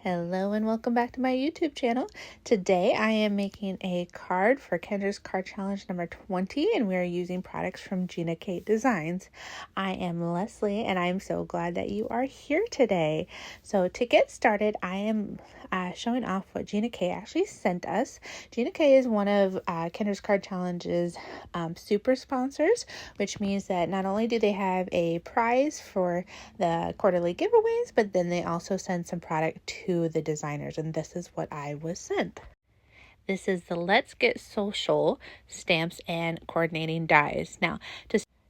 Hello and welcome back to my YouTube channel. Today I am making a card for Kendra's card challenge number 20 and we are using products from Gina Kate Designs. I am Leslie and I'm so glad that you are here today. So to get started, I am showing off what Gina Kate actually sent us. Gina Kate is one of Kendra's card challenge's super sponsors, which means that not only do they have a prize for the quarterly giveaways, but then they also send some product to the designers, and this is what I was sent. This is the Let's Get Social stamps and coordinating dies. Now,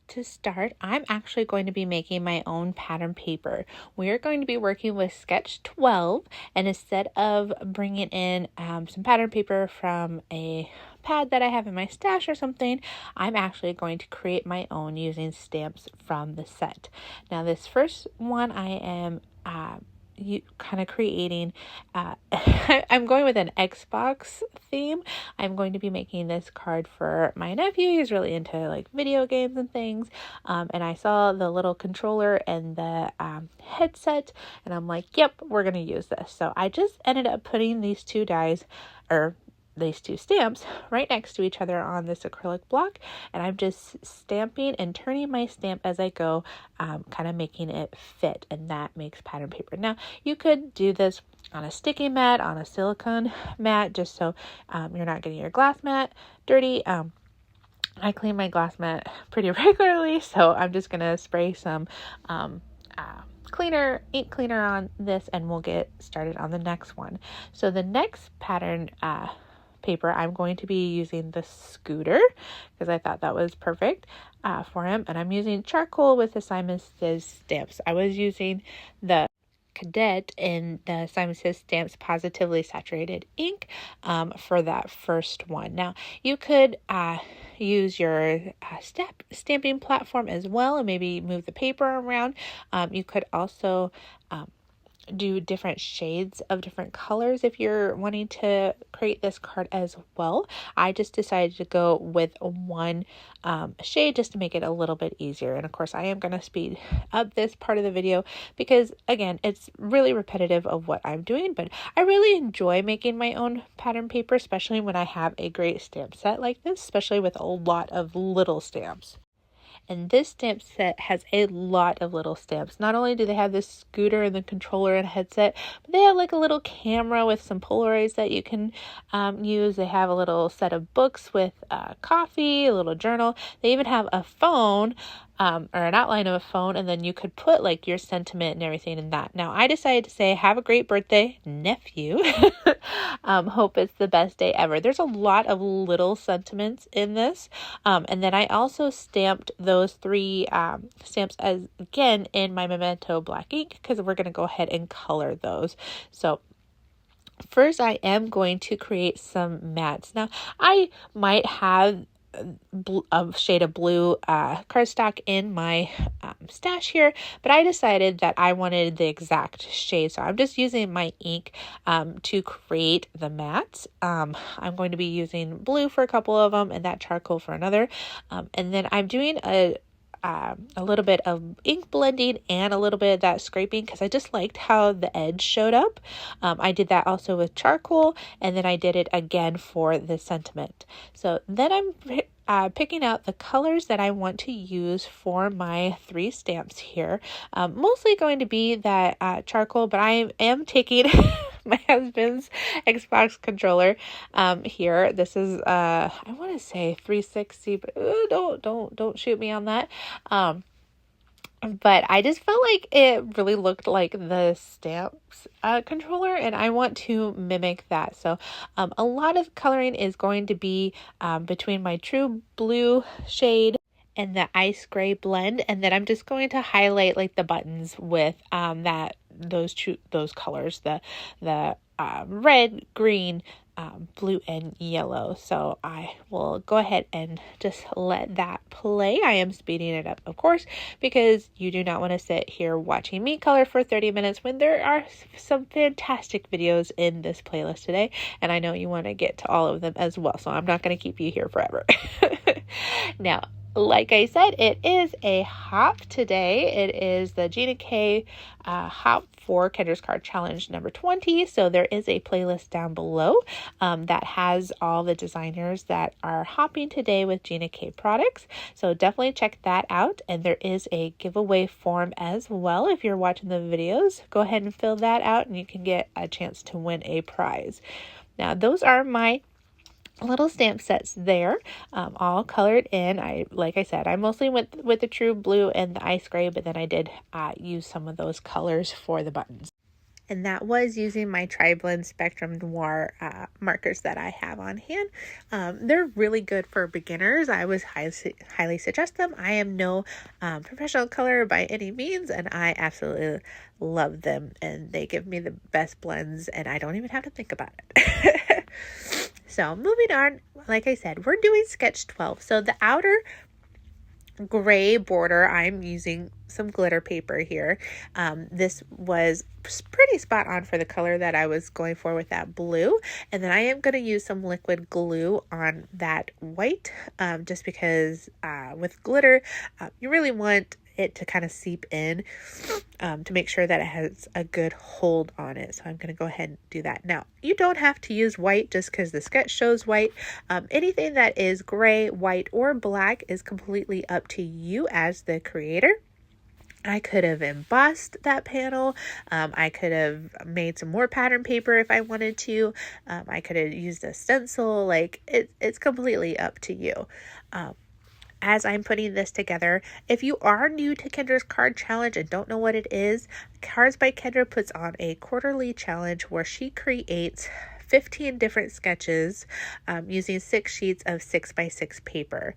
to start, I'm actually going to be making my own pattern paper. We are going to be working with Sketch 12, and instead of bringing in some pattern paper from a pad that I have in my stash or something, I'm actually going to create my own using stamps from the set. Now, this first one I am kind of creating, I'm going with an Xbox theme. I'm going to be making this card for my nephew. He's really into like video games and things. And I saw the little controller and the headset and I'm like, yep, we're going to use this. So I just ended up putting these two dies, or these two stamps, right next to each other on this acrylic block, and I'm just stamping and turning my stamp as I go, kind of making it fit, and that makes pattern paper. Now you could do this on a sticky mat, on a silicone mat, just so you're not getting your glass mat dirty. I clean my glass mat pretty regularly, so I'm just gonna spray some ink cleaner on this, and we'll get started on the next one. So the next pattern paper, I'm going to be using the Scooter because I thought that was perfect for him, and I'm using charcoal with the Simon Says stamps. I was using the Cadet in the Simon Says Stamps Positively Saturated ink for that first one. Now you could use your stamping platform as well and maybe move the paper around. You could also do different shades of different colors if you're wanting to create this card as well. I just decided to go with one shade just to make it a little bit easier. And of course I am going to speed up this part of the video because again, it's really repetitive of what I'm doing, but I really enjoy making my own pattern paper, especially when I have a great stamp set like this, especially with a lot of little stamps. And this stamp set has a lot of little stamps. Not only do they have this scooter and the controller and headset, but they have like a little camera with some Polaroids that you can use. They have a little set of books with coffee, a little journal. They even have a phone, or an outline of a phone, and then you could put like your sentiment and everything in that. Now I decided to say, have a great birthday, nephew. Hope it's the best day ever. There's a lot of little sentiments in this. And then I also stamped those three stamps as again in my Memento black ink because we're going to go ahead and color those. So first I am going to create some mats. Now I might have a shade of blue cardstock in my stash here, but I decided that I wanted the exact shade, so I'm just using my ink to create the mats. I'm going to be using blue for a couple of them and that charcoal for another, and then I'm doing a little bit of ink blending and a little bit of that scraping because I just liked how the edge showed up. I did that also with charcoal, and then I did it again for the sentiment. So then I'm picking out the colors that I want to use for my three stamps here. Mostly going to be that charcoal, but I am taking my husband's Xbox controller here. This is I want to say 360, but don't shoot me on that. But I just felt like it really looked like the stamps controller, and I want to mimic that. So a lot of coloring is going to be between my true blue shade and the ice gray blend, and then I'm just going to highlight like the buttons with those colors, the red, green, blue, and yellow. So I will go ahead and just let that play. I am speeding it up, of course, because you do not want to sit here watching me color for 30 minutes when there are some fantastic videos in this playlist today, and I know you want to get to all of them as well, so I'm not going to keep you here forever. Now, like I said, it is a hop today. It is the Gina K hop for Kendra's Card Challenge number 20. So there is a playlist down below that has all the designers that are hopping today with Gina K products. So definitely check that out. And there is a giveaway form as well. If you're watching the videos, go ahead and fill that out and you can get a chance to win a prize. Now, those are my little stamp sets there, all colored in. Like I said, I mostly went with the true blue and the ice gray, but then I did use some of those colors for the buttons. And that was using my Tri-Blend Spectrum Noir markers that I have on hand. They're really good for beginners. I would highly suggest them. I am no professional colorer by any means, and I absolutely love them. And they give me the best blends, and I don't even have to think about it. So moving on, like I said, we're doing sketch 12. So the outer gray border, I'm using some glitter paper here. This was pretty spot on for the color that I was going for with that blue. And then I am going to use some liquid glue on that white, just because with glitter, you really want it to kind of seep in to make sure that it has a good hold on it. So I'm going to go ahead and do that. Now, you don't have to use white just because the sketch shows white. Anything that is gray, white, or black is completely up to you as the creator. I could have embossed that panel. I could have made some more pattern paper if I wanted to. I could have used a stencil. Like it's completely up to you. As I'm putting this together, if you are new to Kendra's Card Challenge and don't know what it is, Cards by Kendra puts on a quarterly challenge where she creates 15 different sketches using 6 sheets of 6x6 paper.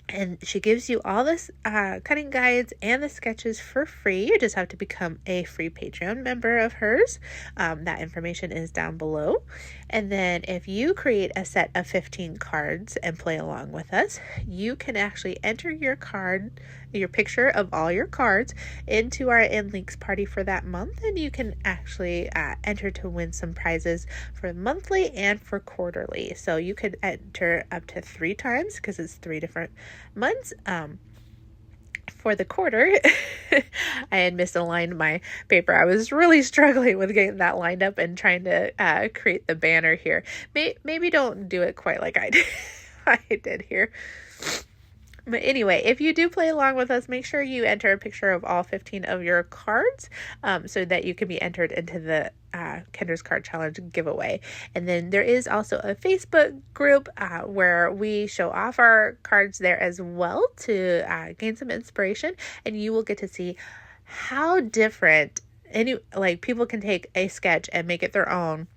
And she gives you all this cutting guides and the sketches for free. You just have to become a free Patreon member of hers. That information is down below. And then if you create a set of 15 cards and play along with us, you can actually enter your picture of all your cards into our InLinkz party for that month. And you can actually enter to win some prizes for monthly and for quarterly. So you could enter up to 3 times because it's 3 different months. For the quarter, I had misaligned my paper. I was really struggling with getting that lined up and trying to create the banner here. Maybe don't do it quite like I did here. But anyway, if you do play along with us, make sure you enter a picture of all 15 of your cards so that you can be entered into the Kendra's Card Challenge giveaway. And then there is also a Facebook group where we show off our cards there as well to gain some inspiration. And you will get to see how different people can take a sketch and make it their own.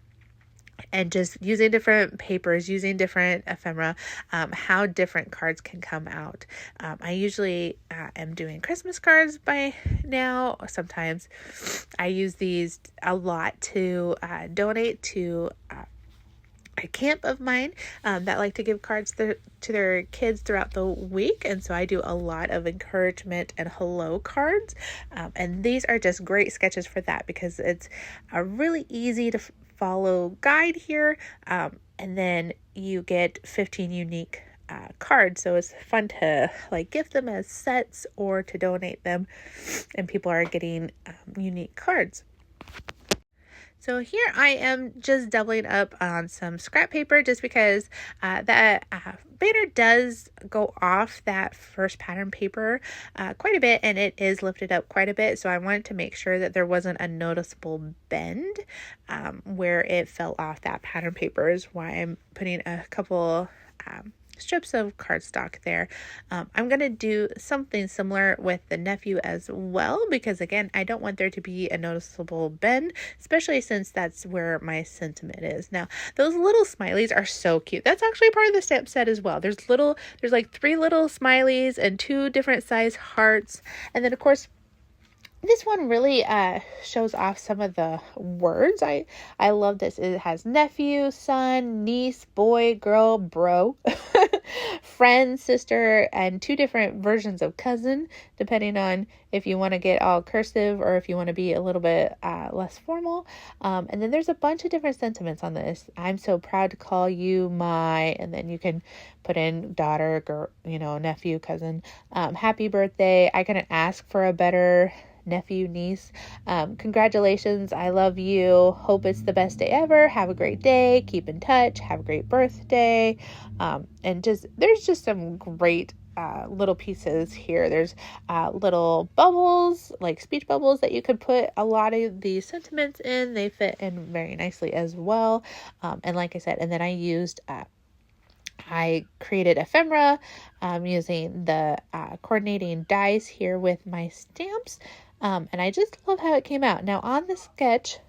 And just using different papers, using different ephemera, how different cards can come out. I usually am doing Christmas cards by now. Sometimes I use these a lot to donate to a camp of mine that like to give cards to their kids throughout the week. And so I do a lot of encouragement and hello cards. And these are just great sketches for that because it's a really easy to follow guide here, and then you get 15 unique cards, so it's fun to gift them as sets or to donate them, and people are getting unique cards. So here I am just doubling up on some scrap paper just because that banner does go off that first pattern paper quite a bit, and it is lifted up quite a bit. So I wanted to make sure that there wasn't a noticeable bend where it fell off that pattern paper is why I'm putting a couple strips of cardstock there. I'm going to do something similar with the nephew as well because again, I don't want there to be a noticeable bend, especially since that's where my sentiment is. Now, those little smileys are so cute. That's actually part of the stamp set as well. There's like 3 little smileys and 2 different size hearts. And then of course, this one really shows off some of the words. I love this. It has nephew, son, niece, boy, girl, bro. friend, sister, and 2 different versions of cousin, depending on if you want to get all cursive or if you want to be a little bit less formal. And then there's a bunch of different sentiments on this. I'm so proud to call you my, and then you can put in daughter, girl, nephew, cousin. Happy birthday. I couldn't ask for a better nephew, niece. Congratulations. I love you. Hope it's the best day ever. Have a great day. Keep in touch. Have a great birthday. And there's just some great little pieces here. There's little bubbles, like speech bubbles, that you could put a lot of these sentiments in. They fit in very nicely as well. And like I said, and then I created ephemera using the coordinating dies here with my stamps. And I just love how it came out. Now on the sketch,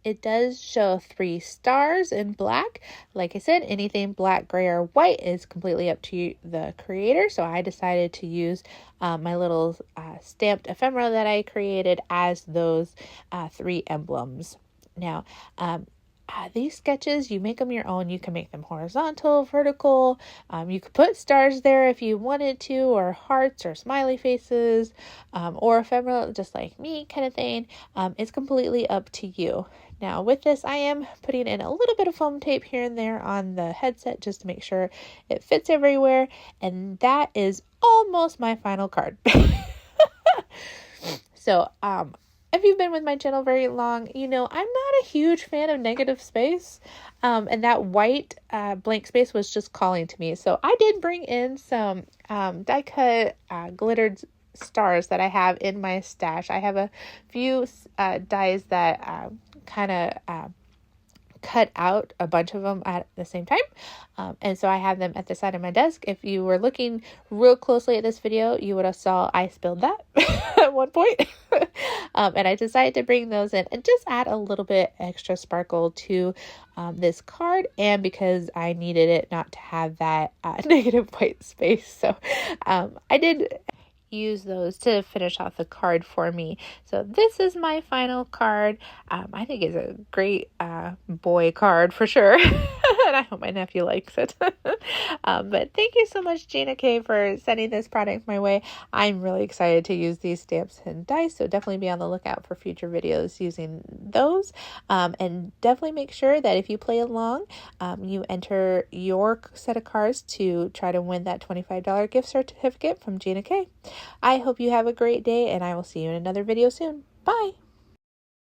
it does show 3 stars in black. Like I said, anything black, gray, or white is completely up to the creator. So I decided to use my little stamped ephemera that I created as those 3 emblems. Now, these sketches, you make them your own. You can make them horizontal, vertical. You could put stars there if you wanted to, or hearts or smiley faces, or ephemera, just like me kind of thing. It's completely up to you. Now with this, I am putting in a little bit of foam tape here and there on the headset just to make sure it fits everywhere. And that is almost my final card. So, if you've been with my channel very long, I'm not a huge fan of negative space. And that white blank space was just calling to me. So I did bring in some die cut glittered stars that I have in my stash. I have a few dies that kind of cut out a bunch of them at the same time. And so I have them at the side of my desk. If you were looking real closely at this video, you would have saw I spilled that at one point. And I decided to bring those in and just add a little bit extra sparkle to this card, and because I needed it not to have that negative white space. So I did use those to finish off the card for me. So this is my final card. I think it's a great boy card for sure. And I hope my nephew likes it. But thank you so much, Gina K, for sending this product my way. I'm really excited to use these stamps and dice, so definitely be on the lookout for future videos using those. And definitely make sure that if you play along, you enter your set of cards to try to win that $25 gift certificate from Gina K. I hope you have a great day, and I will see you in another video soon. Bye!